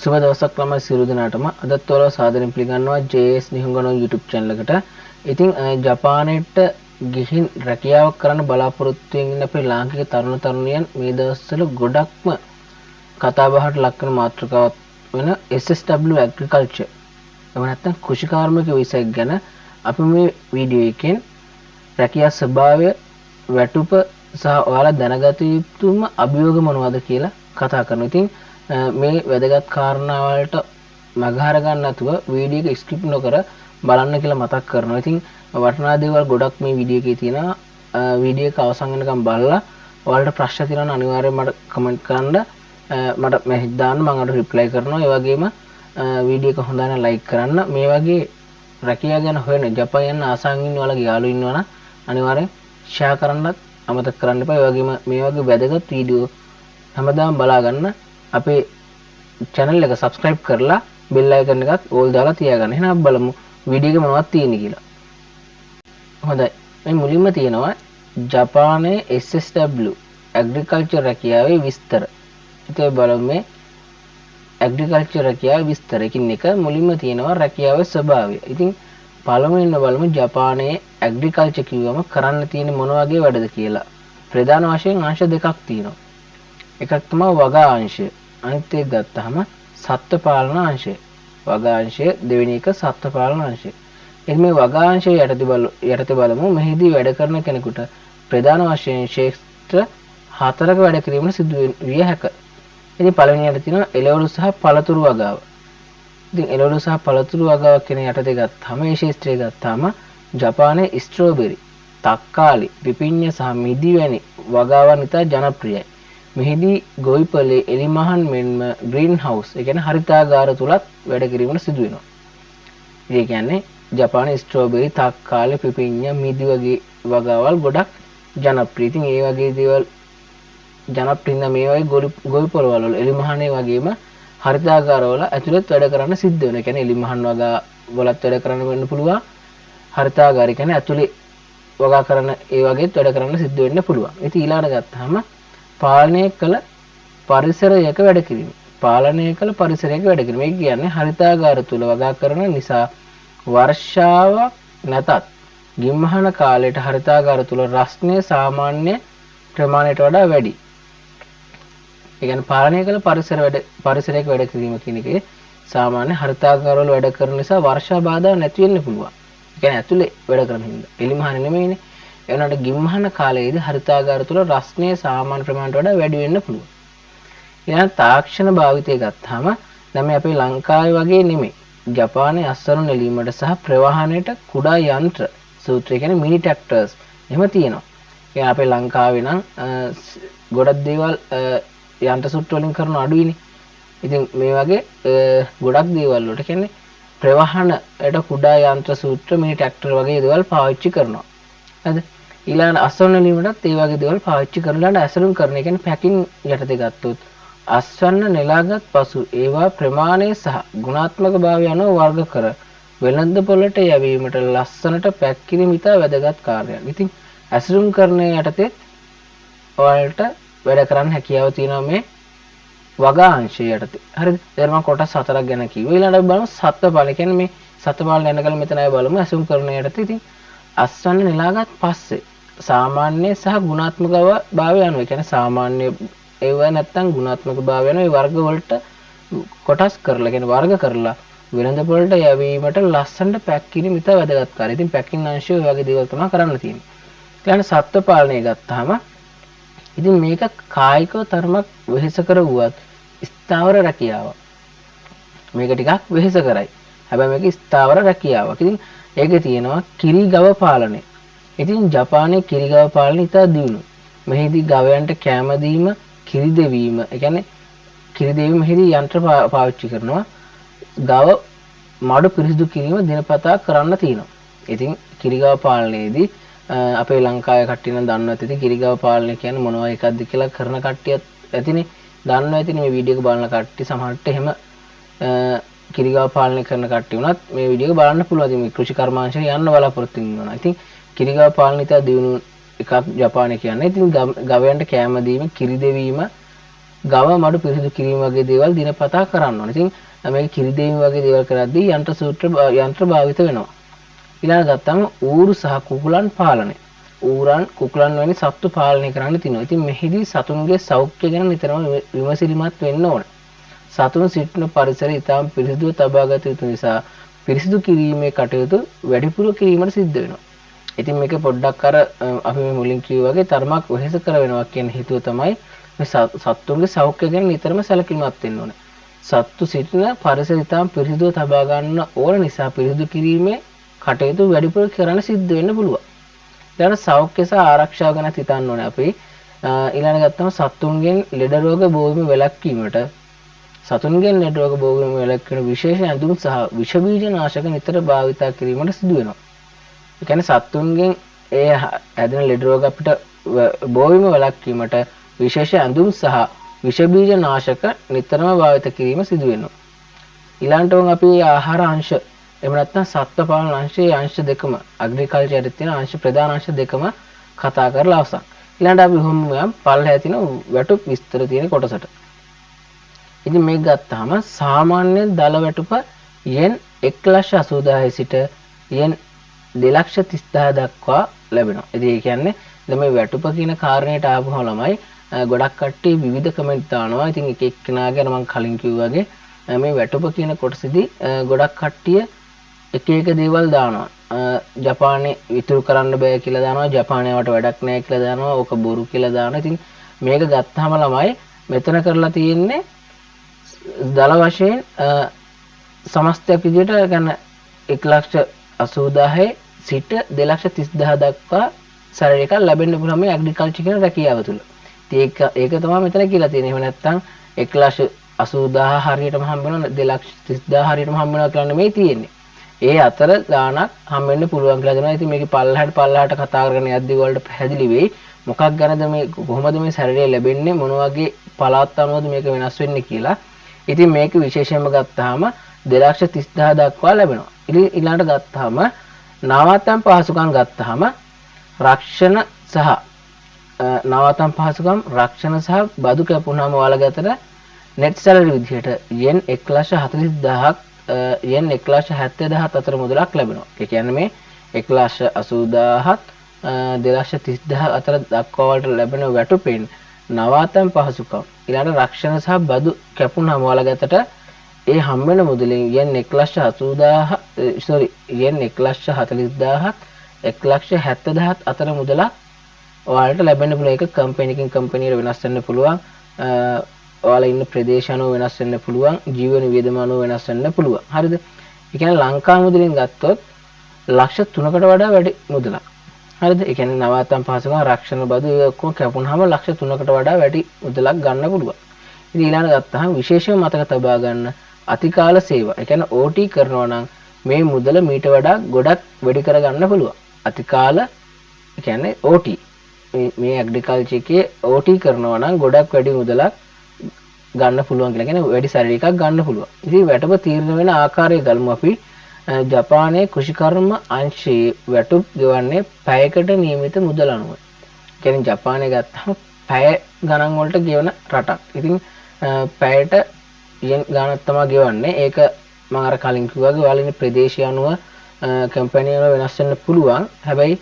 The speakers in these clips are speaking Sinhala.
සුබ දවසක් ළමයි සියලු දෙනාටම අදත් ඔයාලව සාදරයෙන් පිළිගන්නවා JS නිහුංගනෝ YouTube channel එකට. ඉතින් ජපානයට ගිහින් රැකියාවක් කරන්න බලාපොරොත්තු වෙන අපේ ලාංකික තරුණ තරුණියන් මේ දවස්වල ගොඩක්ම කතා බහට ලක් වෙන මාතෘකාවක් වෙන SSW agriculture. එහෙම නැත්නම් කෘෂිකාර්මික විෂයක් ගැන අපි මේ වීඩියෝ එකෙන් රැකියා ස්වභාවය, වැටුප සහ ඔයාලා දැනගත යුතුම අභියෝග මොනවද කියලා කතා කරනවා. ඉතින් මේ වැදගත් කාරණා වලට මගහර ගන්න නැතුව වීඩියෝ එක ස්කිප් නොකර බලන්න කියලා මතක් කරනවා. ඉතින් වටිනා දේවල් ගොඩක් මේ වීඩියෝ එකේ තියෙනවා. වීඩියෝ එක අවසන් වෙනකම් බලලා ඔයාලට ප්‍රශ්න තියෙනවා නම් අනිවාර්යයෙන් මට කමෙන්ට් කරන්න. මට මෙහෙජ් දාන්න මම අර රිප්ලයි කරනවා. ඒ වගේම වීඩියෝ එක හොඳ නම් ලයික් කරන්න. මේ වගේ රැකියාව ගැන හොයන ජපාන් යන ආසාවෙන් ඉන්න ඔයාලගේ යාළුවෝ ඉන්නවා නම් අනිවාර්යෙන් ෂෙයා කරන්නත් අමතක කරන්න එපා. ඒ වගේම මේ වගේ වැදගත් වීඩියෝ හැමදාම බලා ගන්න අපේ channel එක subscribe කරලා bell icon එකත් all දාලා තියාගන්න. එහෙනම් බලමු වීඩියෝ එක මොනවද තියෙන්නේ කියලා. හොඳයි. මේ මුලින්ම තියෙනවා ජපානයේ SSW agriculture රැකියාවේ විස්තර. ඉතින් බලමු මේ agriculture රැකියාවේ විස්තර. එකින් එක මුලින්ම තියෙනවා රැකියාවේ ස්වභාවය. ඉතින් පළමුවෙන්ම බලමු ජපානයේ agriculture කිව්වම කරන්න තියෙන මොන වගේ වැඩද කියලා. ප්‍රධාන වශයෙන් අංශ දෙකක් තියෙනවා. එකක් තමයි වගා අංශය. අනිත් එක ගත්තාම සත්ත්ව පාලන අංශය. වගා අංශය දෙවෙනි එක සත්ත්ව පාලන අංශය. එත් මේ වගා අංශය යටතේ බලමු මෙහිදී වැඩ කරන කෙනෙකුට ප්‍රධාන වශයෙන් ක්ෂේත්‍ර 4ක වැඩ කිරීමට සිදු විය හැකිය. ඉතින් පළවෙනියට තියෙනවා එළවලු සහ පළතුරු වගාව. ඉතින් එළවලු සහ පළතුරු වගාව කියන යටතේ ගත්තාම මේ ක්ෂේත්‍රය ගත්තාම ජපානයේ ස්ට්‍රෝබෙරි, තක්කාලි, පිපිඤ්ඤ සහ මිදි වැනි වගාවන් ඉතා ජනප්‍රියයි. මෙහිදී ගොවිපළේ එලිමහන් මෙන්ම ග්‍රීන් හවුස්, ඒ කියන්නේ හරිතාගාර තුලත් වැඩ කිරීමට සිදු වෙනවා. ඒ කියන්නේ ජපානයේ ස්ට්‍රෝබෙරි, තක්කාලි, පිපිඤ්ඤ, මිදි වගේ වගාවල් ගොඩක් ජනප්‍රිය. ඉතින් ඒ වගේ දේවල් ජනප්‍රිය නම් මේ වගේ ගොවිපළවල එලිමහනේ වගේම හරිතාගාරවල ඇතුළත් වැඩ කරන්න සිද්ධ වෙනවා. ඒ කියන්නේ එලිමහන් වගා වලත් වැඩ කරන්න වෙන්න පුළුවන්. හරිතාගාර කියන්නේ ඇතුළේ වගා කරන ඒ වගේත් වැඩ කරන්න සිද්ධ වෙන්න පුළුවන්. ඉතින් ඊළඟට ගත්තාම පාලනය කළ පරිසරයක වැඩ කිරීම. පාලනය කළ පරිසරයක වැඩ කිරීම. ඒ කියන්නේ හරිතාගාර තුල වගා කරන නිසා වර්ෂාවක් නැතත් ගිම්හන කාලයට හරිතාගාර තුල රස්නේ සාමාන්‍ය ප්‍රමාණයට වඩා වැඩි. ඒ කියන්නේ පාලනය කළ පරිසරයක වැඩ කිරීම කියන එකේ සාමාන්‍ය හරිතාගාර වල වැඩ කරන නිසා වර්ෂා බාධා නැති වෙන්න පුළුවන්. ඒ කියන්නේ ඇතුලේ වැඩ කරන හින්දා. එලිමහන නෙමෙයිනේ. එවනට ගිම්හන කාලයේදී හරිතාගාර තුල රස්නේ සාමාන්‍ය ප්‍රමාණයට වඩා වැඩි වෙන්න පුළුවන්. ඊළඟ තාක්ෂණ භාවිතය ගත්තාම දැන් මේ අපේ ලංකාවේ වගේ නෙමෙයි. ජපානයේ අස්වනු නෙලීමට සහ ප්‍රවාහනයට කුඩා යන්ත්‍ර සූත්‍රය කියන්නේ මිනි ට්‍රැක්ටර්ස් එහෙම තියෙනවා. ඒ අපේ ලංකාවේ නම් ගොඩක් දේවල් යන්ත්‍ර සූත්‍ර වලින් කරන අඩුයිනේ. ඉතින් මේ වගේ ගොඩක් දේවල් වලට කියන්නේ ප්‍රවාහනයට කුඩා යන්ත්‍ර සූත්‍ර මිනි ට්‍රැක්ටර් වගේ දේවල් පාවිච්චි කරනවා. හරිද? ඊළඟ අස්වැන්න නෙලීමටත් ඒ වගේ දේවල් පාවිච්චි කරලා ඇසුරුම් කරන. ඒ කියන්නේ පැකින් යටතේ ගත්තොත් අස්වැන්න නෙලාගත් පසු ඒවා ප්‍රමාණය සහ ගුණාත්මක භාවය අනුව වර්ග කර වෙළඳ පොළට යැවීමට ලස්සනට පැක් කිරීම ඉතා වැදගත් කාර්යයක්. ඉතින් ඇසුරුම් කරන යටතේ ඔයාලට වැඩ කරන්න හැකියාව තියෙනවා මේ වගා අංශය යටතේ. හරිද? දැන් මම කොටස් 4ක් ගැන කිව්වා. ඊළඟට බලමු සත්ත්ව පාලන. කියන්නේ මේ සත්ත්ව පාලන යනකල් මෙතන ආය බලමු ඇසුරුම් කරන යටතේ. ඉතින් අස්වැන්න නෙලාගත් පස්සේ සාමාන්‍ය සහ ගුණාත්මක භාවය අනුව, ඒ කියන්නේ සාමාන්‍ය ඒව නැත්තම් ගුණාත්මක භාවය අනුව මේ වර්ග වලට කොටස් කරලා, කියන්නේ වර්ග කරලා වෙළඳ පොළට යැවීමට ලස්සනට පැක් කිරීම ඉතා වැදගත් කාර්යය. ඉතින් පැකින් අංශය ඔය වගේ දේවල් තමයි කරන්න තියෙන්නේ. ඊළඟ සත්ත්ව පාලනය ගත්තාම ඉතින් මේක කායිකව තරමක් වෙහෙසකර වුවත් ස්ථාවර රැකියාවක්. මේක ටිකක් වෙහෙස කරයි. හැබැයි මේක ස්ථාවර රැකියාවක්. ඉතින් ඒකේ තියෙනවා කිරි ගව පාලනය. ඉතින් ජපානයේ කිරි ගව පාලනය ඉතා දියුණුයි. මෙහිදී ගවයන්ට කැම දීම, කිරි දෙවීම, ඒ කියන්නේ කිරි දෙවීම මෙහිදී යන්ත්‍ර පාවිච්චි කරනවා. ගව මඩු පිරිසිදු කිරීම දිනපතා කරන්න තියෙනවා. ඉතින් කිරි ගව පාලනයේදී අපේ ලංකාවේ කට්ටිය නම් දන්නවා ඇති කිරි ගව පාලනය කියන්නේ මොනවා එකක්ද කියලා කරන කට්ටියත් ඇතිනේ. දන්නවා ඇතිනේ මේ වීඩියෝ එක බලන කට්ටිය සමහරට එහෙම කිරි ගව පාලනය කරන කට්ටිය උනත් මේ වීඩියෝ එක බලන්න පුළුවන්. ඉතින් මේ කෘෂි කර්මාංශයට යන්න බලාපොරොත්තු වෙනවා. ඉතින් කිරි ගව පාලනය ඉතා දියුණු එකක් ජපානයේ කියන්නේ. ඉතින් ගවයන්ට කැම දීම, කිරි දෙවීම ගව මඩු පිරිසිදු කිරීම වගේ දේවල් දිනපතා කරන්න ඕනේ. ඉතින් මේ කිරි දෙවීම වගේ දේවල් කරද්දී යන්ත්‍ර භාවිත වෙනවා. ඊළඟ ගත්තම ඌරු සහ කුකුලන් පාලනය. ඌරන් කුකුලන් වැනි සත්තු පාලනය කරන්න තියෙනවා. ඉතින් මෙහිදී සතුන්ගේ සෞඛ්‍ය ගැන නිතරම විමසිලිමත් වෙන්න ඕනේ. සතුන් සිටින පරිසරය ඉතාම පිරිසිදුව තබා ගත යුතු නිසා පිරිසිදු කිරීමේ කටයුතු වැඩිපුර කිරීමට සිද්ධ වෙනවා. ඉතින් මේක පොඩ්ඩක් අර අපි මේ මුලින් කිව්වා වගේ තරමක් වෙහෙස කර වෙනවා කියන හේතුව තමයි මේ සත්තුන්ගේ සෞඛ්‍ය ගැන නිතරම සැලකිලිමත් වෙන්න ඕනේ. සත්තු සිටින පරිසරය ඉතාම පිරිසිදුව තබා ගන්න ඕන නිසා පිරිසිදු කිරීමේ කටයුතු වැඩිපුර කරන්න සිද්ධ වෙන්න පුළුවන්. ඊළඟ සෞඛ්‍ය සහ ආරක්ෂාව ගැන හිතන්න ඕනේ අපි. ඊළඟ ගත්තම සතුන්ගෙන් ලෙඩ රෝග බෝවීම වැළැක්වීමට සතුන්ගෙන් ලෙඩ රෝග බෝවීම වැළැක්වීම විශේෂ ඇඳුම් සහ විෂ බීජ නාශක නිතර භාවිතා කිරීමට සිදු වෙනවා. ඒ කියන්නේ සතුන්ගෙන් ඒ හැදෙන ලෙඩ රෝග අපිට බෝවීම වැළැක්වීමට විශේෂ ඇඳුම් සහ විෂ බීජ නාශක නිතරම භාවිත කිරීම සිදු වෙනවා. ඊළඟට අපි ආහාර අංශ එහෙම නැත්නම් සත්ත්ව පාලන අංශයේ අංශ දෙකම ඇග්‍රිකල්චර් එකේ තියෙන අංශ ප්‍රධාන අංශ දෙකම කතා කරලා අවසන්. ඊළඟට අපි හොම්ම පල්ලෙහා තියෙන වැටුප් විස්තර තියෙන කොටසට. ඉතින් මේක ගත්තාම සාමාන්‍ය දල වැටුප yen 1,80,000 සිට yen 2,30,000 දක්වා ලැබෙනවා. ඉතින් ඒ කියන්නේ දැන් මේ වැටුප කියන කාරණේට ආවම ළමයි ගොඩක් කට්ටිය විවිධ කමෙන්ට් දානවා. ඉතින් එක එක්කෙනාගේ මම කලින් කිව්වා වගේ මේ වැටුප කියන කොටසදී ගොඩක් කට්ටිය එක එක දේවල් දානවා. ජපානයේ විතුරු කරන්න බෑ කියලා දානවා. ජපානයට වැඩක් නැහැ කියලා දානවා. ඕක බොරු කියලා දානවා. ඉතින් මේක ගත්තාම ළමයි මෙතන කරලා තියෙන්නේ දල වශයෙන් සමස්තයක් විදිහට ගන්න 1,80,000 සිට 2,30,000 දක්වා සැලරි එකක් ලැබෙන්න පුළුවන් මේ ඇග්‍රිකල්චර් කියන රැකියාව තුළ. ඉතින් ඒක තමයි මෙතන කියලා තියෙන්නේ. එහෙම නැත්නම් 1,80,000 හරියටම හම්බ වෙනවා 2,30,000 හරියටම හම්බ වෙනවා කියලා නෙමෙයි තියෙන්නේ. ඒ අතර ගාණක් හම්බ වෙන්න පුළුවන් කියලා දෙනවා. ඉතින් මේකේ පල්ලහට කතා කරගෙන යද්දී වලට පැහැදිලි වෙයි මොකක් ගැනද මේ කොහොමද මේ සැලරිය ලැබෙන්නේ මොන වගේ පළාත් අනුවද මේක වෙනස් වෙන්නේ කියලා. ඉතින් මේක විශේෂයෙන්ම ගත්තාම 2,30,000 දක්වා ලැබෙනවා. ඊළඟට ගත්තාම නවාතැන් පහසුකම් ගත්තාම රක්ෂණ සහ බදු කැපුණාම ඔයාලගේ අතර net salary විදිහට yen 1,40,000ක් yen 1,70,000 අතර මුදලක් ලැබෙනවා. ඒ කියන්නේ මේ 1,80,000ත් 2,30,000 අතර දක්වා වලට ලැබෙන වැටුපෙන් නවාතැන් පහසුකම් ඊළඟ රක්ෂණ සහ බදු කැපුණාම ඔයාලගේ අතට ඒ හම් වෙන මුදලින් yen 1,80,000 yen 1,40,000ත් 1,70,000ත් අතර මුදලක් ඔයාලට ලැබෙන්න පුළුවන්. ඒක කම්පැනි එකකින් කම්පැනියට වෙනස් වෙන්න පුළුවන්. ඔයාලා ඉන්න ප්‍රදේශ අනුව වෙනස් වෙන්න පුළුවන්. ජීවන වියදම අනුව වෙනස් වෙන්න පුළුවන්. හරිද? ඒ කියන්නේ ලංකා මුදලින් ගත්තොත් ලක්ෂ 3කට වඩා වැඩි මුදලක්. හරිද? ඒ කියන්නේ නවාතැන් පහසුකම් රක්ෂණ බදු ඒ ඔක්කොම කැපුණාම ලක්ෂ 3කට වඩා වැඩි මුදලක් ගන්න පුළුවන්. ඉතින් ඊළඟ ගත්තාම විශේෂම මතක තබා ගන්න අතිකාල සේවා. ඒ කියන්නේ OT කරනවා නම් මේ මුදල මීට වඩා ගොඩක් වැඩි කර ගන්න පුළුවන්. අතිකාල ඒ කියන්නේ OT මේ ඇග්‍රිකල්චර් එකේ OT කරනවා නම් ගොඩක් වැඩි මුදලක් ගන්න පුළුවන් කියලා කියන්නේ වැඩි සැලරි එකක් ගන්න පුළුවන්. ඉතින් වැටුප තීරණය වෙන ආකාරය ගල්මු අපි. ජපානයේ කෘෂිකර්ම අංශයේ වැටුප් ගෙවන්නේ පැයකට නියමිත මුදල අනුව. කියන්නේ ජපානයේ ගත්තම පැය ගණන් වලට ගෙවන රටක්. ඉතින් පැයට yen ගණන් තමයි ගෙවන්නේ. ඒක මම අර කලින් කිව්වා වගේ ඔයාලා ඉන්න ප්‍රදේශය අනුව කම්පැනි වල වෙනස් වෙන්න පුළුවන්. හැබැයි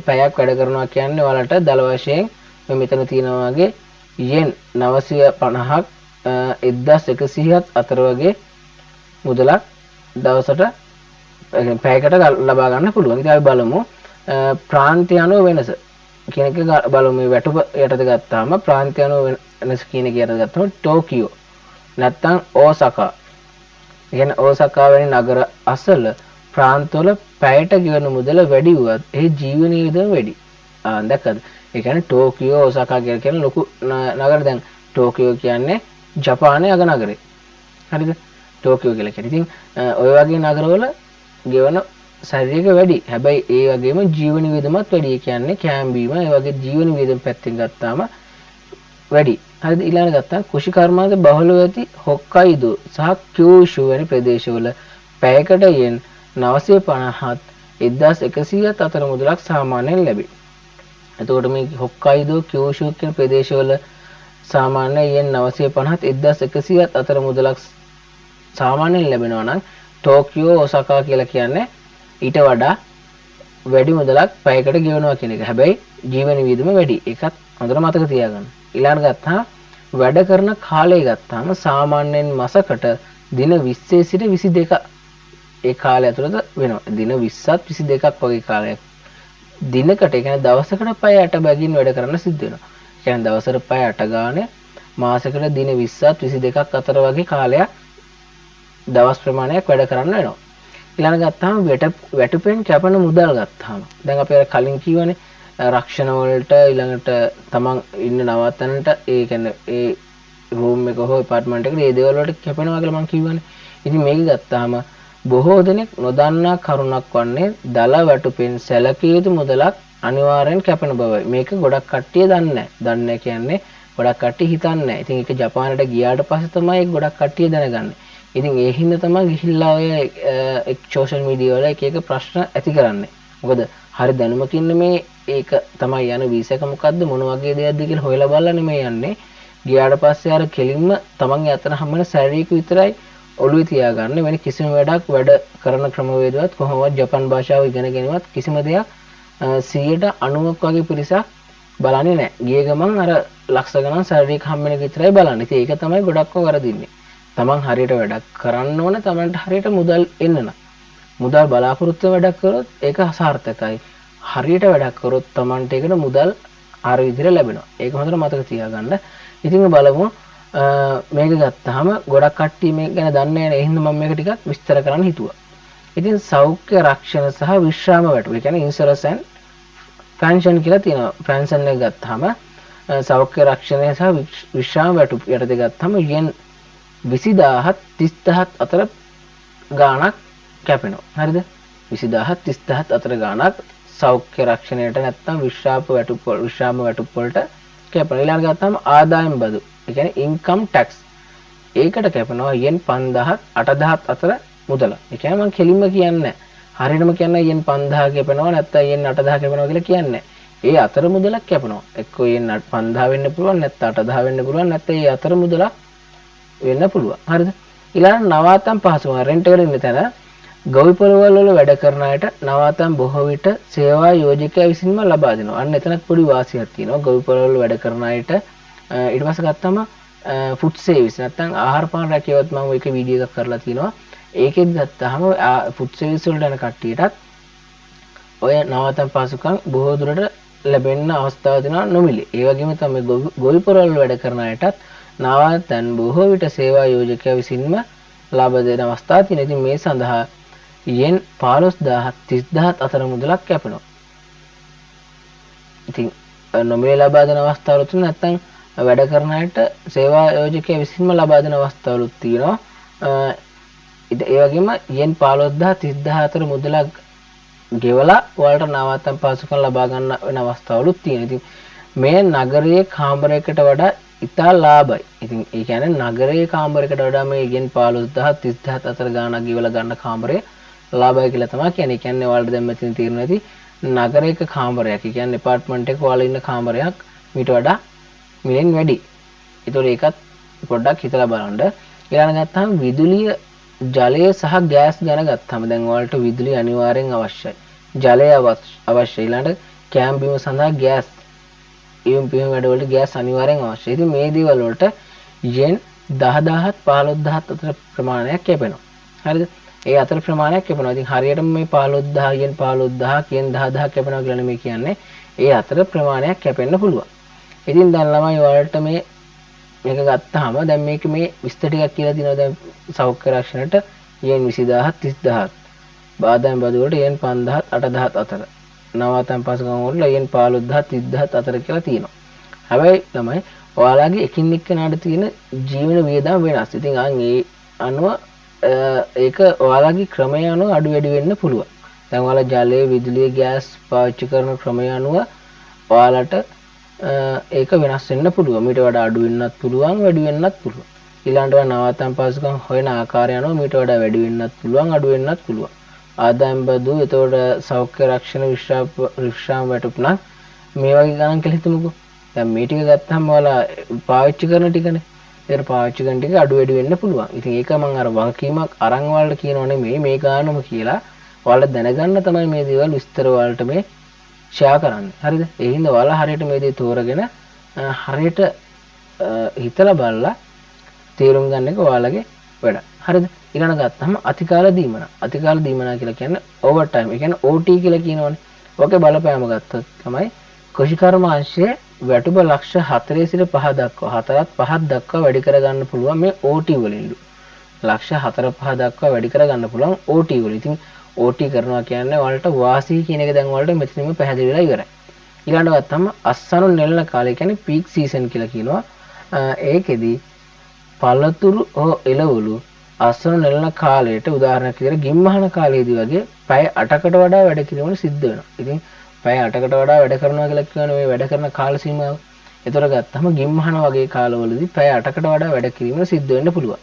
පැයක් වැඩ කරනවා කියන්නේ ඔයාලට දල වශයෙන් මෙතන තියෙනවා වගේ yen 950ක් 1,100ත් අතර වගේ මුදලක් දවසට පැයකට ලබා ගන්න පුළුවන්. ඉතින් අපි බලමු ප්‍රාන්තය අනුව වෙනස කියන එක බලමු. මේ වැටුප යටතේ ගත්තාම ප්‍රාන්තය අනුව වෙනස කියන එක යටතේ ගත්තාම ටෝකියෝ නැත්නම් ඕසාකා. කියන්නේ ඕසාකා වැනි නගර අසල ප්‍රාන්තවල පැයට ගෙවන මුදල වැඩි වුවත් ඒ ජීවන වියදම වැඩි. දැක්කද? ඒ කියන්නේ ටෝකියෝ ඕසාකා කියන ලොකු නගර. දැන් ටෝකියෝ කියන්නේ ජපානයේ අග නගරේ. හරිද? ටෝකියෝ කියලා කියන්නේ. ඉතින් ඔය වගේ නගරවල ගෙවන සැලරි එක වැඩි. හැබැයි ඒ වගේම ජීවන වියදමත් වැඩි. ඒ කියන්නේ කෑම බීම ඒ වගේ ජීවන වියදම පැත්තෙන් ගත්තාම වැඩි. හරිද? ඊළඟ ගත්තා කුෂිකර්මාන්ත බහුලව ඇති හොක්කයිඩෝ සහ කියුෂු වැනි ප්‍රදේශවල පැයකට yen 950ත් 1,100ත් අතර මුදලක් සාමාන්‍යයෙන් ලැබේ. එතකොට මේ හොක්කයිඩෝ කියුෂු කියන ප්‍රදේශවල සාමාන්‍යයෙන් 950ත් 1100ත් අතර මුදලක් සාමාන්‍යයෙන් ලැබෙනවා නම් ටෝකියෝ ඔසාකා කියලා කියන්නේ ඊට වඩා වැඩි මුදලක් පැයකට ගෙවනවා කියන එක. හැබැයි ජීවන වියදම වැඩි. ඒකත් හොඳට මතක තියාගන්න. ඊළඟ ගත්තාම වැඩ කරන කාලය ගත්තාම සාමාන්‍යයෙන් මාසකට දින 20 සිට 22ක ඒ කාලය ඇතුළත වෙනවා. දින 20ත් 22ක් වගේ කාලයක්. දිනකට ඒ කියන්නේ දවසකට පැය 8 බැගින් වැඩ කරන්න සිද්ධ වෙනවා. ඒ කියන්නේ දවසට පැය 8 ගානේ මාසෙකට දින 20ත් 22ක් අතර වගේ කාලයක් දවස් ප්‍රමාණයක් වැඩ කරන්න වෙනවා. ඊළඟ ගත්තාම වැටුපෙන් කැපෙන මුදල් ගත්තාම දැන් අපි අර කලින් කියවනේ රක්ෂණ වලට ඊළඟට තමන් ඉන්න නවත්තනට ඒ කියන්නේ ඒ රූම් එක හෝ ඇපාර්ට්මන්ට් එකේ ඒ දේවල් වලට කැපෙනවා කියලා මම කියවනේ. ඉතින් මේක ගත්තාම බොහෝ දෙනෙක් නොදන්නා කරුණක් වන්නේ දල වැටුපෙන් සැලකිය යුතු මුදලක් අනිවාර්යෙන් කැපෙන බවයි. මේක ගොඩක් කට්ටිය දන්නේ නැහැ. දන්නේ කියන්නේ ගොඩක් කට්ටිය හිතන්නේ නැහැ. ඉතින් ඒක ජපානයට ගියාට පස්සේ තමයි ඒක ගොඩක් කට්ටිය දැනගන්නේ. ඉතින් ඒ හින්දා තමයි ගිහිල්ලා ඔය සෝෂල් මීඩියා වල එක එක ප්‍රශ්න ඇති කරන්නේ. මොකද හරි දැනුමකින් මේ ඒක තමයි යන වීසා එක මොකද්ද මොන වගේ දෙයක්ද කියලා හොයලා බලලා නෙමෙයි යන්නේ. ගියාට පස්සේ අර කෙලින්ම තමන්ගේ අතන හම්බෙන සැලරියක විතරයි ඔළුවේ තියාගන්න. වෙන කිසිම වැඩ කරන ක්‍රමවේදවත් කොහොමවත් ජපාන් භාෂාව ඉගෙන ගැනීමත් කිසිම දෙයක් 190ක් වගේ පිරිසක් බලන්නේ නැහැ. ගිය ගමන් අර ලක්ෂ ගණන් සැලරියක හම්බෙන එක විතරයි බලන්නේ. ඉතින් ඒක තමයි ගොඩක්ම වරදින්නේ. තමන් හරියට වැඩක් කරන්න ඕන තමන්ට හරියට මුදල් එන්න නම් මුදල් බලාපොරොත්තු වැඩක් කරොත් ඒක අසාර්ථකයි හරියට වැඩක් කරොත් තමන්ට ඒකට මුදල් අර විදිහට ලැබෙනවා ඒක හොඳට මතක තියාගන්න ඉතින් බලමු මේක ගත්තාම ගොඩක් කට්ටිය මේක ගැන දන්නේ නැහැ ඒ හින්දා මම මේක ටිකක් විස්තර කරන්න හිතුවා ඉතින් සෞඛ්‍ය රක්ෂණ සහ විශ්‍රාම වැටුප ඒ කියන්නේ ඉන්ෂුරන්ස් ඇන්ඩ් පෙන්ෂන් කියලා තියෙනවා පෙන්ෂන් එක ගත්තාම සෞඛ්‍ය රක්ෂණය සහ විශ්‍රාම වැටුප යටතේ ගත්තාම yen 20000ත් 30000ත් අතර ගාණක් කැපෙනවා. හරිද? 20000ත් 30000ත් අතර ගාණක් සෞඛ්‍ය රක්ෂණයට නැත්තම් විශ්‍රාම වැටුප් වලට කැපෙනවා. ඊළඟට ගත්තාම ආදායම් බදු. ඒ කියන්නේ ඉන්කම් ටැක්ස්. ඒකට කැපෙනවා yen 5000ත් 8000ත් අතර මුදල. ඒ කියන්නේ මම කෙලින්ම කියන්නේ හරියටම කියන්නේ yen 5000 කැපෙනවා නැත්තම් yen 8000 කැපෙනවා කියලා කියන්නේ ඒ අතර මුදලක් කැපෙනවා. එක්කෝ yen 5000 වෙන්න පුළුවන් නැත්නම් 8000 වෙන්න පුළුවන් නැත්නම් ඒ අතර මුදලක් වෙන්න පුළුවන්. හරිද? ඊළඟ නවාතම් පහසුකම් රෙන්ට් එකට ඉන්න තැන ගොවිපළවල් වල වැඩ කරන අයට නවාතම් බොහෝ විට සේවා යෝජකයා විසින්ම ලබා දෙනවා. අන්න එතනත් පොඩි වාසියක් තියෙනවා. ගොවිපළවල් වල වැඩ කරන අයට ඊට පස්සේ ගත්තම ෆුඩ් සර්විස් නැත්නම් ආහාර පාන රැකියාවත් මම එක වීඩියෝ එකක් කරලා තියෙනවා. ඒකෙත් ගත්තාම ෆුඩ් සර්විස් වලට යන කට්ටියටත් ඔය නවාතම් පහසුකම් බොහෝ දුරට ලැබෙන්න අවස්ථාවක් තියෙනවා නොමිලේ. ඒ වගේම තමයි ගොවිපළවල් වල වැඩ කරන අයටත් නවාතැන් බොහෝ විට සේවා යෝජකයා විසින්ම ලබා දෙන අවස්ථා තියෙනවා. ඉතින් මේ සඳහා yen 15000ත් 30000ත් අතර මුදලක් කැපෙනවා. ඉතින් නොමිලේ ලබා දෙන අවස්ථාවලුත් නැත්නම් වැඩ කරන අයට සේවා යෝජකයා විසින්ම ලබා දෙන අවස්ථාවලුත් තියෙනවා. ඒ වගේම yen 15000 30000 අතර මුදලක් ගෙවලා ඔයාලට නවාතැන් පහසුකම් ලබා ගන්න වෙන අවස්ථාවලුත් තියෙනවා. ඉතින් මේ නගරයේ කාමරයකට වඩා ඉතා ලාභයි. ඉතින් ඒ කියන්නේ නගරයේ කාමරයකට වඩා මේ yen 15000 30000 අතර ගාණක් ගෙවලා ගන්න කාමරය ලාභයි කියලා තමයි කියන්නේ. ඒ කියන්නේ ඔයාලට දැන් මෙතන තීරණ ඇති නගරයක කාමරයක්. ඒ කියන්නේ ඇපාර්ට්මන්ට් එකක ඔයාලා ඉන්න කාමරයක් මීට වඩා මිලෙන් වැඩි. ඒතකොට ඒකත් පොඩ්ඩක් හිතලා බලන්න. ඊළඟ ගත්තාම විදුලිය, ජලය සහ ගෑස් ගැන ගත්තාම දැන් ඔයාලට විදුලිය අනිවාර්යෙන් අවශ්‍යයි. ජලය අවශ්‍යයි. ඊළඟට කැම් බීම සඳහා ගෑස් PM වැඩවලට ගෑස් අනිවාර්යෙන් අවශ්‍යයි. ඉතින් මේ දේවල් වලට yen 10000ත් 15000ත් අතර ප්‍රමාණයක් කැපෙනවා. හරිද? ඒ අතර ප්‍රමාණයක් කැපෙනවා. ඉතින් හරියටම මේ 15000 yen 15000 yen 10000 කැපෙනවා කියලා නෙමෙයි කියන්නේ. ඒ අතර ප්‍රමාණයක් කැපෙන්න පුළුවන්. ඉතින් දැන් ළමයි ඔයාලට මේක ගත්තාම දැන් මේක මේ විස්තර ටිකක් කියලා දිනවා දැන් සෞඛ්‍ය රක්ෂණයට yen 20000ත් 30000ත් ආදායම් බදු වලට yen 5000ත් 8000ත් අතර නවාතැන් පහසුකම් වල yen 15000ත් 30000ත් අතර කියලා තියෙනවා. හැබැයි ළමයි ඔයාලගේ එකින් එක්කනට තියෙන ජීවන වියදම් වෙනස්. ඉතින් ඒ අනුව ඒක ඔයාලගේ ක්‍රමය අනුව අඩු වැඩි වෙන්න පුළුවන්. දැන් ඔයාලා ජලය, විදුලිය, ගෑස් පාවිච්චි කරන ක්‍රමය අනුව ඔයාලට ඒක වෙනස් වෙන්න පුළුවන්. මීට වඩා අඩු වෙන්නත් පුළුවන්, වැඩි වෙන්නත් පුළුවන්. ඊළඟට නවාතැන් පහසුකම් හොයන ආකාරය අනුව මීට වඩා වැඩි වෙන්නත් පුළුවන්, අඩු වෙන්නත් පුළුවන්. ආදායම් බදු එතකොට සෞඛ්‍ය රක්ෂණ විශ්‍රාම වැටුප් නම් මේ වගේ ගණන් කියලා හිතමුකෝ. දැන් මේ ටික ගත්තාම ඔයාලා පාවිච්චි කරන ටිකනේ. ඒකට පාවිච්චි කරන ටික අඩු වැඩි වෙන්න පුළුවන්. ඉතින් ඒක මම අර වගකීමක් අරන් ඔයාලට කියනව නෙමෙයි මේ ගානම කියලා ඔයාලා දැනගන්න තමයි මේ දේවල් විස්තර ඔයාලට මේ ෂෙයා කරන්නේ. හරිද? ඒ හින්දා ඔයාලා හරියට මේ දේ තෝරගෙන හරියට හිතලා බලලා තේරුම් ගන්න එක ඔයාලගේ වැඩ. හරිද? ඊළඟ ගත්තම අතිකාල දීමන. අතිකාල දීමන කියලා කියන්නේ ඕවර් ටයිම්. ඒ කියන්නේ OT කියලා කියනවනේ. ඔකේ බලපෑම ගත්තොත් තමයි කෘෂිකර්මාංශයේ වැටුප ලක්ෂ 4 සිට 5 දක්වා 4ත් 5ක් දක්වා වැඩි කරගන්න පුළුවන් මේ OT වලින්ලු. ලක්ෂ 4 5 දක්වා වැඩි කරගන්න පුළුවන් OT වල. ඉතින් OT කරනවා කියන්නේ ඔයාලට වාසි කියන එක දැන් ඔයාලට මෙතනින්ම පැහැදිලි වෙලා ඉවරයි. ඊළඟට ගත්තම අස්සනු නෙළන කාලය කියන්නේ පීක් සීසන් කියලා කියනවා. ඒකෙදි පළතුරු හෝ එළවලු අස්සනු නෙළන කාලයට උදාහරණයක් විදිහට ගිම්මහන කාලයේදී වගේ පැය 8කට වඩා වැඩ කිරීම සිද්ධ වෙනවා. ඉතින් පැය 8කට වඩා වැඩ කරනවා කියලා කියන්නේ මේ වැඩ කරන කාල සීමාව. ඒතර ගත්තම ගිම්මහන වගේ කාලවලදී පැය 8කට වඩා වැඩ කිරීම සිද්ධ වෙන්න පුළුවන්.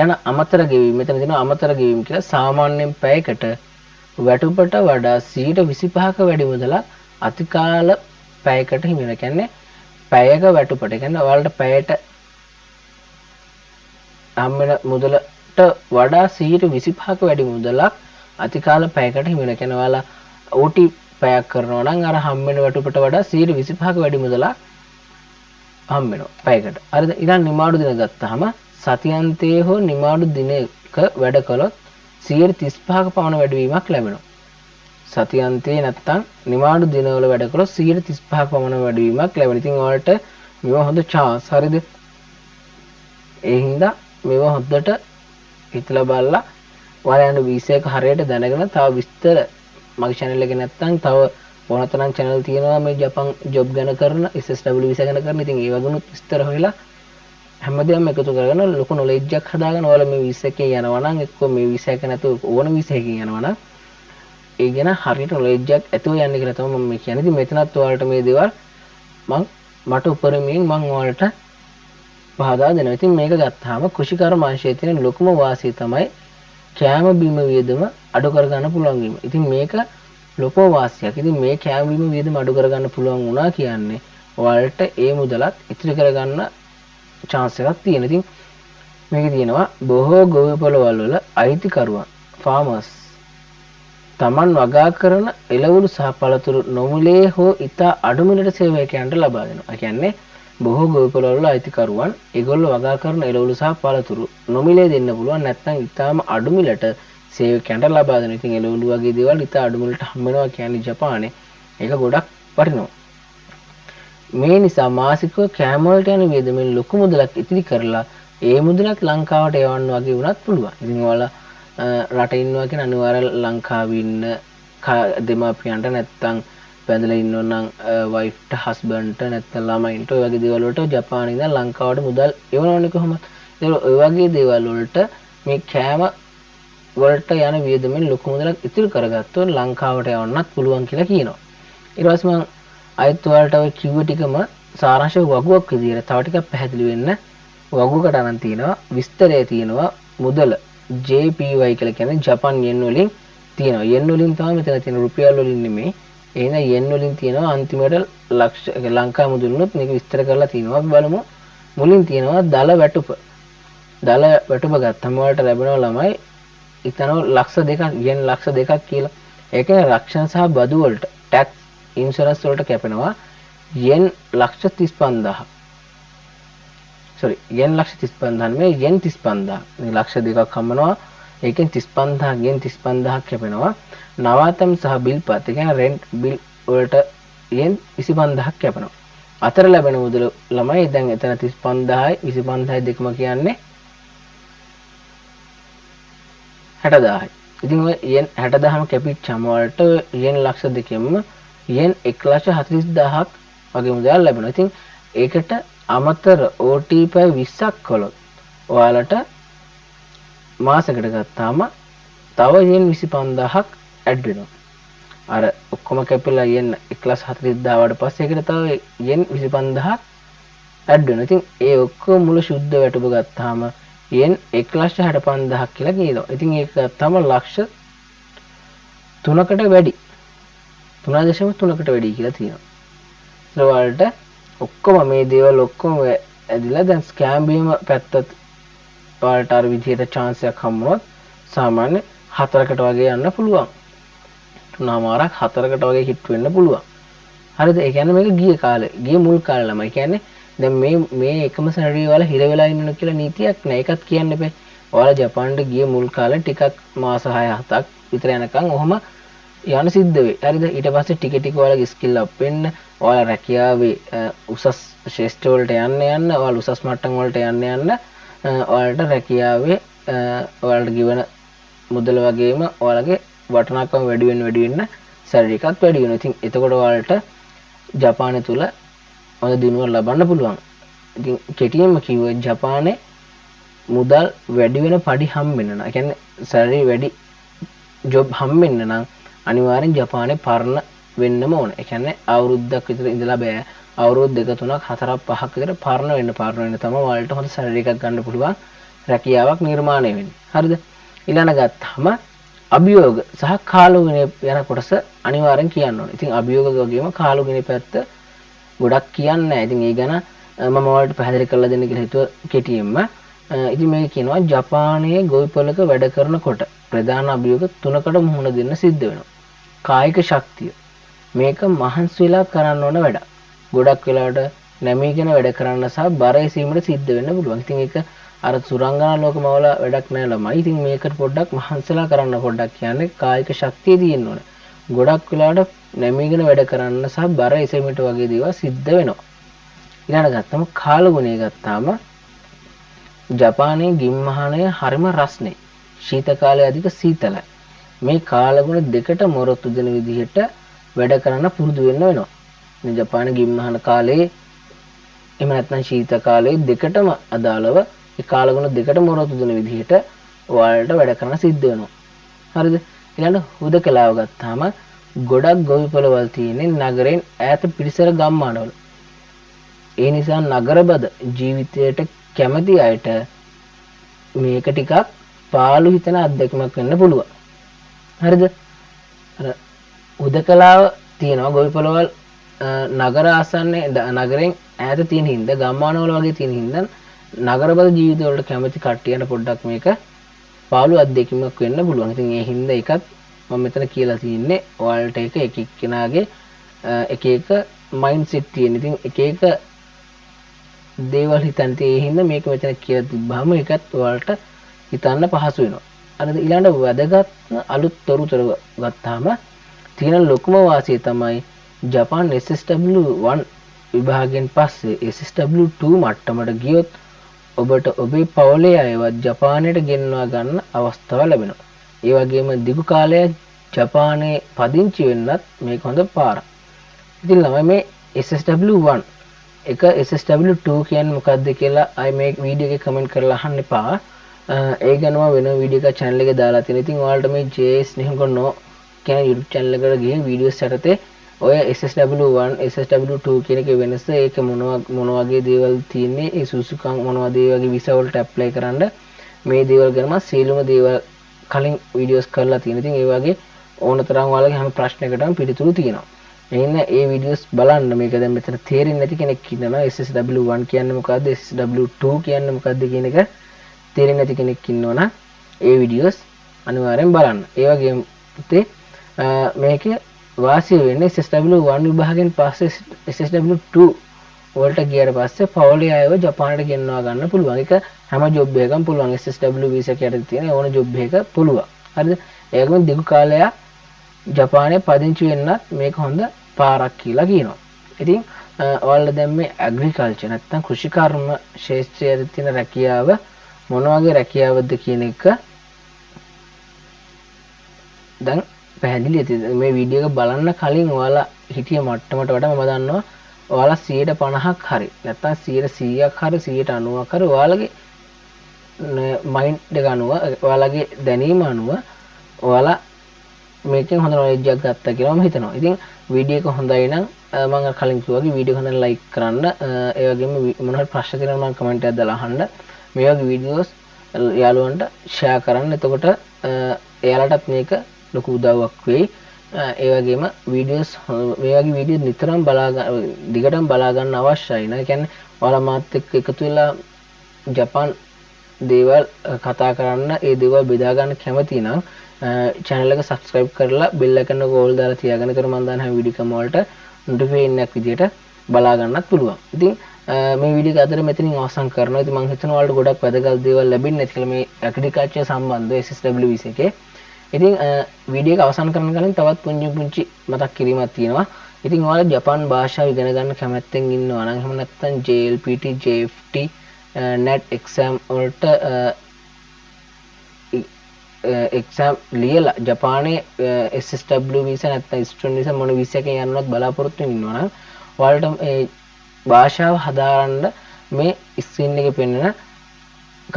යන අමතර ගෙවීම මෙතන තියෙනවා අමතර ගෙවීම කියලා සාමාන්‍යයෙන් පැයකට වැටුපට වඩා 25ක වැඩි මුදලක් අතිකාල පැයකට හිමි වෙනවා. කියන්නේ පැයක වැටුපට කියන්නේ ඔයාලට පැයට හම්බෙන මුදලට වඩා 25ක වැඩි මුදලක් අතිකාල පැයකට හිමි වෙනවා. කියන්නේ ඔයාලා OT පැයක් කරනවා නම් අර හම්බෙන වැටුපට වඩා 25ක වැඩි මුදලක් හම්බ වෙනවා පැයකට. හරිද? ඊළඟ නිමාඩු දින ගත්තාම සතියන්තයේ හෝ නිමාඩු දිනයක වැඩ කළොත් 35ක පමණ වැඩිවීමක් ලැබෙනවා. සතියන්තයේ නැත්තම් නිමාඩු දිනවල වැඩ කළොත් 35ක පමණ වැඩිවීමක් ලැබෙනවා. ඉතින් ඔයාලට මේවා හොඳ chance. හරිද? ඒ හින්දා මේවා හොද්දට හිතලා බලලා ඔයාලා යන වීසා එක හරියට දැනගෙන තව විස්තර මගේ channel එකේ නැත්තම් තව ඕනතරම් channel තියෙනවා මේ ජපන් ජොබ් ගැන කරන SSW වීසා ගැන කරන. ඉතින් ඒ වගේනුත් විස්තර හොයලා හැමදේම එකතු කරගෙන ලොකු knowledge එකක් හදාගෙන ඔයාලා මේ වීසා එකේ යනවා නම් එක්ක මේ වීසා එක නැතුව ඕන වීසා එකකින් යනවා නම් ඒ ගැන හරියට knowledge එකක් ඇතුව යන්න කියලා තමයි මම කියන්නේ. ඉතින් මෙතනත් ඔයාලට මේ දේවල් මට උපරිමයෙන් මම ඔයාලට පහදා දෙනවා. ඉතින් මේක ගත්තාම කෘෂිකර්මාංශයේ තියෙන ලොකුම වාසිය තමයි කෑම බීම වියදම අඩු කරගන්න පුළුවන් වීම. ඉතින් මේක ලොකෝ වාසියක්. ඉතින් මේ කෑම බීම වියදම අඩු කරගන්න පුළුවන් වුණා කියන්නේ ඔයාලට ඒ මුදලත් ඉතිරි කරගන්න chance එකක් තියෙනවා. ඉතින් මේකේ තියෙනවා බොහෝ ගොවි පොළවල් වල අයිතිකරුවන් farmers තමන් වගා කරන එළවලු සහ පළතුරු නොමිලේ හෝ ඉතා අඩු මිලට සේවකයන්ට ලබා දෙනවා. ඒ කියන්නේ බොහෝ ගොවි පොළවල් වල අයිතිකරුවන් ඒගොල්ලෝ වගා කරන එළවලු සහ පළතුරු නොමිලේ දෙන්න පුළුවන් නැත්නම් ඉතාම අඩු මිලට සේවකයන්ට ලබා දෙනවා. ඉතින් එළවලු වගේ දේවල් ඉතා අඩු මිලට හම්බ වෙනවා කියන්නේ ජපානයේ ඒක ගොඩක් වටිනවා. මේ නිසා මාසිකව කෑම වලට යන වියදමෙන් ලොකු මුදලක් ඉතිරි කරලා ඒ මුදලත් ලංකාවට යවන්න වගේ වුණත් පුළුවන්. ඉතින් ඔයාලා රටේ ඉන්නවා කියන අනිවාර්ය ලංකාවේ ඉන්න දෙමාපියන්ට නැත්තම් බැඳලා ඉන්නෝ නම් වයිෆ්ට හස්බන්ඩ්ට නැත්තම් ළමයින්ට ඔය වගේ දේවල් වලට ජපානයේ ඉඳන් ලංකාවට මුදල් එවනවනේ කොහොමද? ඒ වගේ දේවල් වලට මේ කෑම වලට යන වියදමෙන් ලොකු මුදලක් ඉතිරි කරගත්තොත් ලංකාවට යවන්නත් පුළුවන් කියලා කියනවා. ඊට පස්සේ මම අයිත් ඔයාලට ඔය කිව්ව ටිකම සාරාංශ වගුවක් විදියට තව ටිකක් පැහැදිලි වෙන්න වගුවකට අරන් තියෙනවා විස්තරය තියෙනවා මුදල JPY කියලා කියන්නේ ජපාන් yen වලින් තියෙනවා. yen වලින් තමයි මෙතන තියෙන රුපියල් වලින් නෙමෙයි. එහෙනම් yen වලින් තියෙනවා අන්තිමට ලක්ෂ ලංකා මුදලුනොත් මේක විස්තර කරලා තියෙනවා. අපි බලමු. මුලින් තියෙනවා දල වැටුප. දල වැටුප ගත්තම වලට ලැබෙනවා ළමයි ඉතනෝ ලක්ෂ 2ක් yen ලක්ෂ 2ක් කියලා. ඒ කියන්නේ රක්ෂණ සහ බදු වලට tax ඉන්ෂුරන්ස් වලට කැපෙනවා yen ලක්ෂ 35000. sorry yen ලක්ෂ 35000 නෙමෙයි yen 35000. මේ ලක්ෂ 2ක් හම්බනවා. ඒකෙන් 35000 yen 35000ක් කැපෙනවා. නවාතම් සහ බිල්පත් ඒ කියන්නේ රෙන්ට් බිල් වලට yen 25000ක් කැපෙනවා. අතර ලැබෙන මුදල ළමයි දැන් එතන 35000යි 25000යි දෙකම කියන්නේ 60000යි. ඉතින් ඔය yen 60000ම කැපිච්චම වලට yen ලක්ෂ 2කින්ම yen 140000ක් වගේ මුදල් ලැබෙනවා. ඉතින් ඒකට අමතර OT පැය 20ක් කළොත් ඔයාලට මාසෙකට ගත්තාම තව yen 25000ක් ඇඩ් වෙනවා. අර ඔක්කොම කැපිලා yen 140000 වට පස්සේ ඒකට තව yen 25000ක් ඇඩ් වෙනවා. ඉතින් ඒ ඔක්කොම මුළු සුද්ධ වැටුප ගත්තාම yen 165000ක් කියලා කියනවා. ඉතින් ඒක ගත්තාම ලක්ෂ 3කට වැඩි 3.3කට වැඩි කියලා තියෙනවා. ඒ වලට ඔක්කොම මේ දේවල් ඔක්කොම ඇදිලා දැන් ස්කෑම් බීම පැත්තත් ඔයාලට අර විදිහට chance එකක් හම්බුනොත් සාමාන්‍ය 4කට වගේ යන්න පුළුවන්. 3මාරක් 4කට වගේ හිට වෙන්න පුළුවන්. හරිද? ඒ කියන්නේ මේක ගිය මුල් කාලේ ළමයි. ඒ කියන්නේ දැන් මේ එකම සැලරිය වල හිර වෙලා ඉන්න කියලා නීතියක් නෑ. ඒකත් කියන්න එපා. ඔයාලා ජපානට ගිය මුල් කාලේ ටිකක් මාස 6-7ක් විතර යනකම් ඔහම යන්න සිද්ධ වෙයි. හරිද? ඊට පස්සේ ටික ඔයාලගේ ස්කිල් අප් වෙන්න, ඔයාලා රැකියාවේ උසස් ශ්‍රේෂ්ඨ වලට යන්න, ඔයාලා උසස් මට්ටම් වලට යන්න ඔයාලට රැකියාවේ ඔයාලට ගෙවන මුදල වගේම ඔයාලගේ වටිනාකම වැඩි වෙන්න සැලරි එකත් වැඩි වෙනවා. ඉතින් එතකොට ඔයාලට ජපානය තුල හොඳ දිනුවක් ලබන්න පුළුවන්. ඉතින් කෙටියෙන්ම කිව්වොත් ජපානයේ මුදල් වැඩි වෙන පඩි හම්බෙන්න නම්, ඒ කියන්නේ සැලරි වැඩි ජොබ් හම්බෙන්න නම් අනිවාර්යෙන් ජපානයේ පරණ වෙන්නම ඕන. ඒ කියන්නේ අවුරුද්දක් විතර ඉඳලා බෑ. අවුරුදු 2 3ක් 4ක් 5ක් විතර පරණ වෙන්න තමයි ඔයාලට හොඳ සැලරි එකක් ගන්න පුළුවන් රැකියාවක් නිර්මාණය වෙන්නේ. හරිද? ඊළඟ ගත්තාම අභියෝග සහ කාලුගුණය යන කොටස අනිවාර්යෙන් කියන්න ඕනේ. ඉතින් අභියෝග වගේම කාලුගුණය පැත්ත ගොඩක් කියන්නේ නැහැ. ඉතින් ඒ ගැන මම ඔයාලට පැහැදිලි කරලා දෙන්න කියලා හිතුවා කෙටියෙන්ම. ඉතින් මේක කියනවා ජපානයේ ගොවිපළක වැඩ කරනකොට ප්‍රධාන අභියෝග 3කට මුහුණ දෙන්න සිද්ධ වෙනවා. කායික ශක්තිය. මේක මහන්සි වෙලා කරන්න ඕන වැඩක්. ගොඩක් වෙලාවට නැමීගෙන වැඩ කරන්න සහ බර එසීමට සිද්ධ වෙන්න පුළුවන්. ඉතින් ඒක අර සුරංගනා ලෝකමවල වැඩක් නෑ ළමයි. ඉතින් මේකට පොඩ්ඩක් මහන්සිලා කරන්න පොඩ්ඩක් කියන්නේ කායික ශක්තිය තියෙන්න ඕනේ. ගොඩක් වෙලාවට නැමීගෙන වැඩ කරන්න සහ බර එසීමට වගේ දේවල් සිද්ධ වෙනවා. ඊළඟ ගත්තම කාලගුණය ගත්තාම ජපානයේ ගිම්මහනය හරිම රස්නේ. ශීත කාලය අධික සීතලයි. මේ කාලගුණ දෙකට මොරොත්තු දෙන විදිහට වැඩ කරන්න පුරුදු වෙන්න වෙනවා. මේ ජපානයේ ගිම්මහන කාලේ එහෙම නැත්නම් ශීත කාලේ දෙකටම අදාළව ඒ කාලගුණ දෙකට මොරොත්තු දෙන විදිහට ඔයාලට වැඩ කරන්න සිද්ධ වෙනවා. හරිද? ඊළඟ හුදකලාව ගත්තාම ගොඩක් ගොවිපළවල් තියෙන්නේ නගරෙන් ඈත පිරිසර ගම්මානවල. ඒ නිසා නගරබද ජීවිතයට කැමති අයට මේක ටිකක් පාළු හිතන අත්දැකීමක් වෙන්න පුළුවන්. හරිද? අර හුදකලාව තියෙනවා ගොවිපළවල් නගර ආසන්නයේ නගරෙන් ඈත තියෙන හින්දා ගම්මානවල වගේ තියෙන හින්දා නගරබද ජීවිත වලට කැමති කට්ටියන්ට පොඩ්ඩක් මේක පාළු අත්දැකීමක් වෙන්න පුළුවන්. ඉතින් ඒ හින්දා ඒකත් මම මෙතන කියලා තියෙන්නේ ඔයාලට ඒක එක එක්කෙනාගේ එක එක මයින්ඩ් සෙට් තියෙන. ඉතින් එක එක දේවල් හිතන් තියෙන හින්දා මේක මෙතන කියලා තිබ්බහම ඒකත් ඔයාලට හිතන්න පහසු වෙනවා. අර ඊළඟ වැදගත් අලුත් තොරතුරු ගත්තාම තියෙන ලොකුම වාසිය තමයි ජපාන් SSW1 විභාගයෙන් පස්සේ SSW2 මට්ටමට ගියොත් ඔබට ඔබේ පවුලේ අයවත් ජපානයට ගෙන්වා ගන්න අවස්ථාව ලැබෙනවා. ඒ වගේම දිගු කාලයක් ජපානයේ පදිංචි වෙන්නත් මේක හොඳ පාරක්. ඉතින් ළමයි මේ SSW1 එක SSW2 කියන්නේ මොකක්ද කියලා අය මේ වීඩියෝ එකේ කමෙන්ට් කරලා අහන්න එපා. ඒ ගැනම වෙන වීඩියෝ එකක් channel එකේ දාලා තියෙනවා. ඉතින් ඔයාලට මේ JS නිහුගනෝ කියන YouTube channel එකට ගිහින් වීඩියෝස් යටතේ ඔය SSW1 SSW2 කියන එකේ වෙනස ඒක මොන වගේ දේවල් තියෙන්නේ ඒ සුසුකම් මොනවද ඒ වගේ visa වලට apply කරන්න මේ දේවල් ගැන මම සියලුම දේවල් කලින් වීඩියෝස් කරලා තියෙනවා. ඉතින් ඒ වගේ ඕනතරම් ඔයාලගේ හැම ප්‍රශ්නයකටම පිළිතුරු තියෙනවා. එහෙනම් ඒ වීඩියෝස් බලන්න. මේක දැන් මෙතන තේරෙන්නේ නැති කෙනෙක් ඉන්නවා SSW1 කියන්නේ මොකද්ද SSW2 කියන්නේ මොකද්ද කියන එක තේරෙන්නේ නැති කෙනෙක් ඉන්නවනම් ඒ වීඩියෝස් අනිවාර්යෙන් බලන්න. ඒ වගේම මේකේ වාසිය වෙන්නේ SSW1 විභාගයෙන් පස්සේ SSW2 වලට ගියාට පස්සේ පවුලේ අයව ජපානයට ගෙන්වා ගන්න පුළුවන්. ඒක හැම ජොබ් එකකම පුළුවන්. SSW වීසා යටතේ තියෙන ඕන ජොබ් එකක පුළුවන්. හරිද? ඒකම දිගු කාලයක් ජපානයේ පදිංචි වෙන්නත් මේක හොඳ පාරක් කියලා කියනවා. ඉතින් ඔයාලා දැන් මේ ඇග්‍රිකල්චර් නැත්නම් කෘෂිකර්ම ශාස්ත්‍රයේ තියෙන රැකියාව මොන වගේ රැකියාවක්ද කියන එක දැන් පැහැදිලි. මේ වීඩියෝ එක බලන්න කලින් ඔයාලා හිටිය මට්ටමට වඩා මම දන්නවා ඔයාලා 50%ක් හරි නැත්නම් 100%ක් හරි 90%ක් හරි ඔයාලගේ මයින්ඩ් එක අනුව ඔයාලගේ දැනීම අනුව ඔයාලා මේකෙන් හොඳ නොලෙජ් එකක් ගත්තා කියලා මම හිතනවා. ඉතින් වීඩියෝ එක හොඳයි නම් මම කලින් කිව්වා වගේ වීඩියෝ එක හොඳට ලයික් කරන්න. ඒ වගේම මොන හරි ප්‍රශ්න තියෙනවා නම් කමෙන්ට් එකක් දාලා අහන්න. මේ වගේ වීඩියෝස් යාළුවන්ට ෂෙයා කරන්න. එතකොට එයාලටත් මේක ලොකු උදව්වක් වෙයි. ඒ වගේම වීඩියෝස් මේ වගේ වීඩියෝ නිතරම දිගටම බලා ගන්න අවශ්‍යයි නේ. කියන්නේ ඔයාලා මාත් එක්ක එකතු වෙලා ජපාන් දේවල් කතා කරන්න, ඒ දේවල් බෙදා ගන්න කැමති නම් channel එක subscribe කරලා bell icon එක all දාලා තියාගන්න. ඒතර මම දාන හැම වීඩියෝ එකම වලට notification එකක් විදියට බලා ගන්නත් පුළුවන්. ඉතින් මේ වීඩියෝ එක අතර මෙතනින් අවසන් කරනවා. ඉතින් මම හිතනවා ඔයාලට ගොඩක් වැදගත් දේවල් ලැබෙන්නේ නැති කියලා මේ agriculture සම්බන්ධව SSW20 එකේ. ඉතින් වීඩියෝ එක අවසන් කරන්න කලින් තවත් පුංචි මතක් කිරීමක් තියෙනවා. ඉතින් ඔයාලා ජපාන් භාෂාව ඉගෙන ගන්න කැමැත්තෙන් ඉන්නවා නම් එහෙම නැත්නම් JLPT JFT net exam වලට එක්සෑම් ලියලා ජපානයේ SSW visa නැත්නම් student visa මොන visa එකකින් යන්නවත් බලාපොරොත්තු වෙනවා නම් ඔයාලට මේ භාෂාව හදාගන්න මේ ස්ක්‍රීන් එකේ පෙන්වන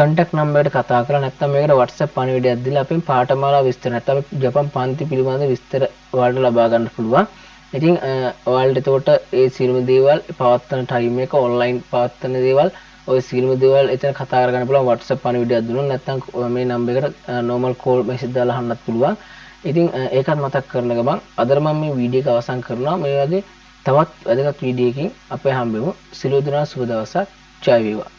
contact number එකට කතා කරලා නැත්නම් මේකට WhatsApp පණිවිඩයක් දීලා අපෙන් පාඨමාලා විස්තර නැත්නම් ජපාන් පන්ති පිළිබඳ විස්තර ඔයාලට ලබා ගන්න පුළුවන්. ඉතින් ඔයාලට එතකොට ඒ සියලුම දේවල් පවත්වන ටයිම් එක ඔන්ලයින් පවත්වන දේවල් ඔය සියලුම දේවල් එතන කතා කරගන්න පුළුවන්. WhatsApp පණිවිඩයක් දුන්නොත් නැත්නම් මේ නම්බර් එකට normal call message දාලා අහන්නත් පුළුවන්. ඉතින් ඒකත් මතක් කරන ගමන් අද මම මේ වීඩියෝ එක අවසන් කරනවා. මේ වගේ තවත් වැදගත් වීඩියෝ එකකින් අපේ හම්බෙමු. සියලු දෙනා සුබ දවසක්. ජය වේවා.